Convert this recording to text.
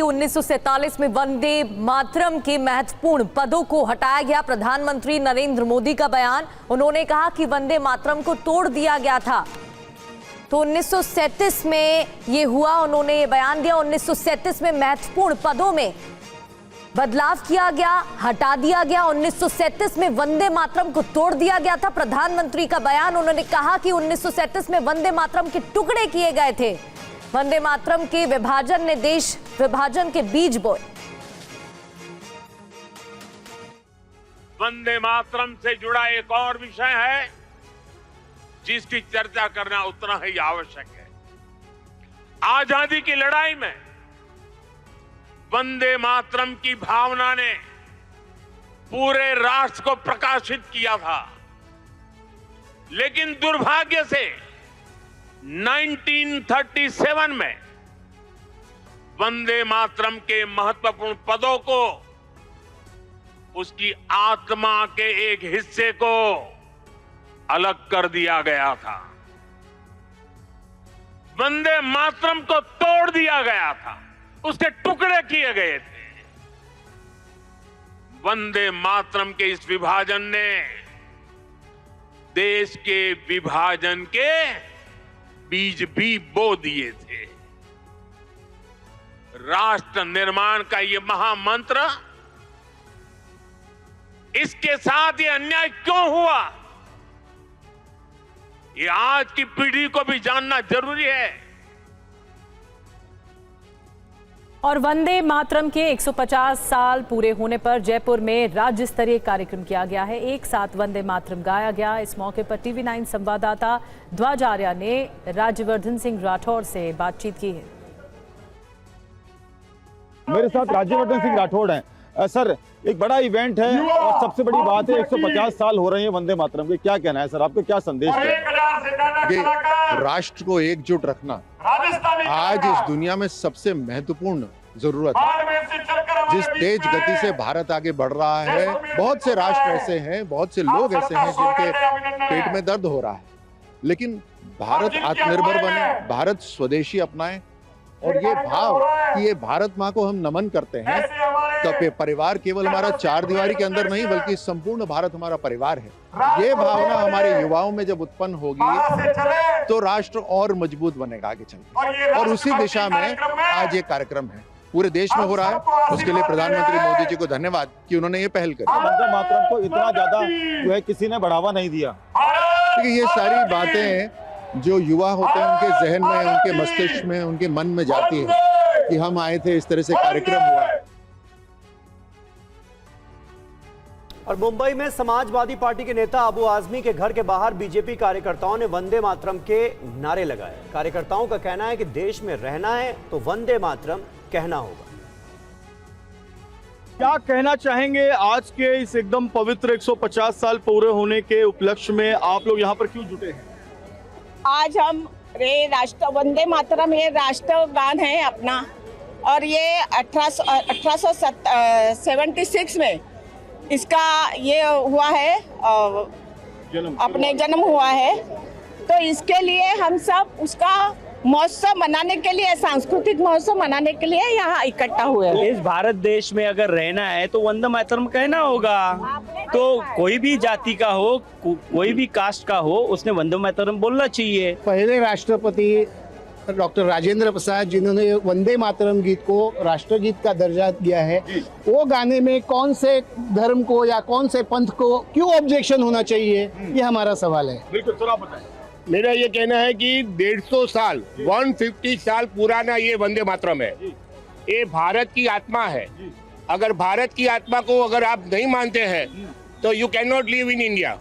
1947 में वंदे मातरम के महत्वपूर्ण पदों को हटाया गया। प्रधानमंत्री नरेंद्र मोदी का बयान, उन्होंने कहा कि वंदे मातरम को तोड़ दिया गया था। तो 1937 में ये हुआ, उन्होंने ये बयान दिया। 1937 में महत्वपूर्ण पदों में बदलाव किया गया, हटा दिया गया। 1937 में वंदे मातरम को तोड़ दिया गया था। प्रधानमंत्री का बयान, उन्होंने कहा कि 1937 में वंदे मातरम के टुकड़े किए गए थे। वंदे मातरम के विभाजन ने देश विभाजन के बीज बोए। वंदे मातरम से जुड़ा एक और विषय है जिसकी चर्चा करना उतना ही आवश्यक है। आजादी की लड़ाई में वंदे मातरम की भावना ने पूरे राष्ट्र को प्रकाशित किया था, लेकिन दुर्भाग्य से 1937 में वंदे मातरम के महत्वपूर्ण पदों को उसकी आत्मा के एक हिस्से को अलग कर दिया गया था। वंदे मातरम को तोड़ दिया गया था, उसके टुकड़े किए गए थे। वंदे मातरम के इस विभाजन ने देश के विभाजन के बीज भी बो दिए थे। राष्ट्र निर्माण का ये महामंत्र, इसके साथ ये अन्याय क्यों हुआ, ये आज की पीढ़ी को भी जानना जरूरी है। और वंदे मातरम के 150 साल पूरे होने पर जयपुर में राज्य स्तरीय कार्यक्रम किया गया है। एक साथ वंदे मातरम गाया गया। इस मौके पर टीवी9 संवाददाता ध्वज आर्या ने राज्यवर्धन सिंह राठौड़ से बातचीत की है। मेरे साथ राज्यवर्धन सिंह राठौड़ हैं। सर, एक बड़ा इवेंट है और सबसे बड़ी बात है 150 साल हो रहे हैं वंदे मातरम के, क्या कहना है सर, आपको क्या संदेश है? राष्ट्र को एकजुट रखना आज इस दुनिया में सबसे महत्वपूर्ण जरूरत है। जिस तेज गति से भारत आगे बढ़ रहा है, बहुत से राष्ट्र ऐसे हैं, बहुत से लोग ऐसे हैं जिनके पेट में दर्द हो रहा है, लेकिन भारत आत्मनिर्भर बने, भारत स्वदेशी अपनाए और ये भाव कि ये भारत माँ को हम नमन करते हैं, तो परिवार केवल हमारा चार दीवारी के अंदर नहीं बल्कि संपूर्ण भारत हमारा परिवार है। ये भावना हमारे युवाओं में जब उत्पन्न होगी तो राष्ट्र और मजबूत बनेगा आगे चलकर, और उसी दिशा में आज ये कार्यक्रम है पूरे देश में हो रहा है। उसके लिए प्रधानमंत्री मोदी जी को धन्यवाद कि उन्होंने ये पहल करी। वंदे मातरम को इतना ज्यादा जो है किसी ने बढ़ावा नहीं दिया। देखिए, ये सारी बातें जो युवा होते हैं उनके जहन में, उनके मस्तिष्क में, उनके मन में जाती है कि हम आए थे, इस तरह से कार्यक्रम हुआ। और मुंबई में समाजवादी पार्टी के नेता अबू आजमी के घर के बाहर बीजेपी कार्यकर्ताओं ने वंदे मातरम के नारे लगाए। कार्यकर्ताओं का कहना है कि देश में रहना है तो वंदे मातरम कहना होगा। क्या कहना चाहेंगे आज के इस एकदम पवित्र 150 साल पूरे होने के उपलक्ष्य में आप लोग यहाँ पर क्यों जुटे हैं? आज हम राष्ट्र वंदे मातरम ये राष्ट्रगान है अपना, और ये 1876 में इसका ये हुआ है, अपने जन्म हुआ है। तो इसके लिए हम सब उसका महोत्सव मनाने के लिए, सांस्कृतिक महोत्सव मनाने के लिए यहाँ इकट्ठा हुए हैं। इस भारत देश में अगर रहना है तो वंदे मातरम कहना होगा। तो कोई भी जाति का हो, कोई भी कास्ट का हो, उसने वंदे मातरम बोलना चाहिए। पहले राष्ट्रपति डॉक्टर राजेंद्र प्रसाद जिन्होंने वंदे मातरम गीत को राष्ट्रगीत का दर्जा दिया है, वो गाने में कौन से धर्म को या कौन से पंथ को क्यों ऑब्जेक्शन होना चाहिए, ये हमारा सवाल है। बिल्कुल, थोड़ा बताएं। मेरा ये कहना है कि 150 साल 150 साल पुराना ये वंदे मातरम है। ये भारत की आत्मा है। अगर भारत की आत्मा को अगर आप नहीं मानते हैं तो you can not live in India.